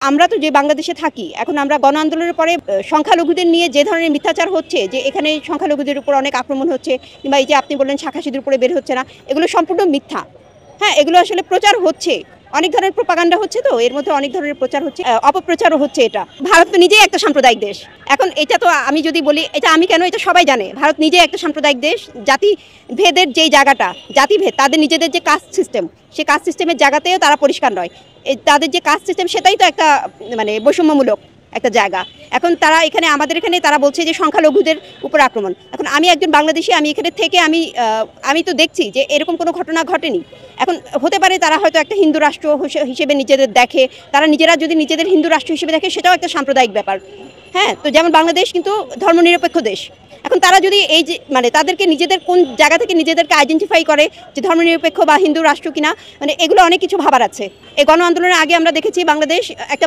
আমরা তো যে বাংলাদেশে থাকি, এখন আমরা গণ আন্দোলনের পরে সংখ্যালঘুদের নিয়ে যে ধরনের মিথ্যাচার হচ্ছে, যে এখানে সংখ্যালঘুদের উপর অনেক আক্রমণ হচ্ছে, কিংবা এই যে আপনি বললেন শাখা সিঁদুর উপরে বের হচ্ছে না, এগুলো সম্পূর্ণ মিথ্যা। হ্যাঁ, এগুলো আসলে প্রচার হচ্ছে, অনেক ধরনের প্রোপাগান্ডা হচ্ছে, তো এর মধ্যে অনেক ধরনের প্রচার হচ্ছে, অপপ্রচারও হচ্ছে। এটা ভারত তো নিজেই একটা সাম্প্রদায়িক দেশ। এখন এটা তো আমি যদি বলি, এটা আমি কেন, এটা সবাই জানে, ভারত নিজেই একটা সাম্প্রদায়িক দেশ। জাতিভেদের যেই জায়গাটা, জাতিভেদ, তাদের নিজেদের যে কাস্ট সিস্টেম, সেই কাস্ট সিস্টেমের জায়গাতেও তারা পরিষ্কার নয়। তাদের যে কাস্ট সিস্টেম, সেটাই তো একটা মানে বৈষম্যমূলক একটা জায়গা। এখন তারা এখানে, আমাদের এখানে তারা বলছে যে সংখ্যালঘুদের উপর আক্রমণ। এখন আমি একজন বাংলাদেশি, আমি এখানে থেকে আমি তো দেখছি যে এরকম কোনো ঘটনা ঘটেনি। এখন হতে পারে তারা হয়তো একটা হিন্দু রাষ্ট্র হিসেবে নিজেদের দেখে, তারা নিজেরা যদি নিজেদের হিন্দু রাষ্ট্র হিসেবে দেখে, সেটাও একটা সাম্প্রদায়িক ব্যাপার। হ্যাঁ, তো যেমন বাংলাদেশ কিন্তু ধর্মনিরপেক্ষ দেশ। এখন তারা যদি এই যে মানে তাদেরকে নিজেদের কোন জায়গা থেকে নিজেদেরকে আইডেন্টিফাই করে যে ধর্মনিরপেক্ষ বা হিন্দু রাষ্ট্র কিনা, মানে এগুলো অনেক কিছু ভাবার আছে। এই গণ আন্দোলনের আগে আমরা দেখেছি বাংলাদেশ একটা